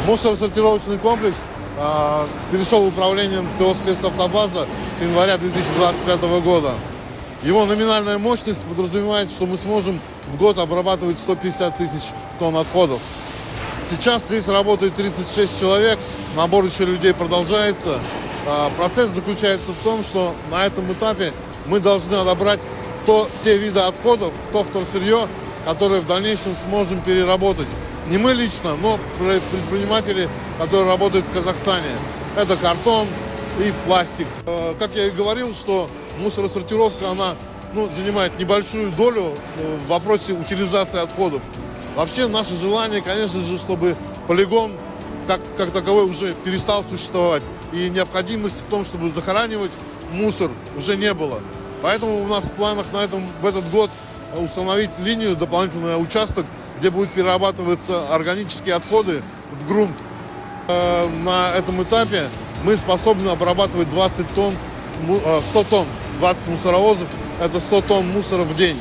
Мусоросортировочный комплекс перешел в управление ТО «Спецавтобаза» с января 2025 года. Его номинальная мощность подразумевает, что мы сможем в год обрабатывать 150 тысяч тонн отходов. Сейчас здесь работает 36 человек, набор еще людей продолжается. Процесс заключается в том, что на этом этапе мы должны отобрать те виды отходов, то вторсырье, которые в дальнейшем сможем переработать. Не мы лично, но предприниматели, которые работают в Казахстане. Это картон и пластик. Как я и говорил, что мусоросортировка, она занимает небольшую долю в вопросе утилизации отходов. Вообще наше желание, конечно же, чтобы полигон как таковой уже перестал существовать. И необходимость в том, чтобы захоранивать мусор, уже не было. Поэтому у нас в планах в этот год установить линию, дополнительный участок, где будут перерабатываться органические отходы в грунт. На этом этапе мы способны обрабатывать 100 тонн, 20 мусоровозов, это 100 тонн мусора в день.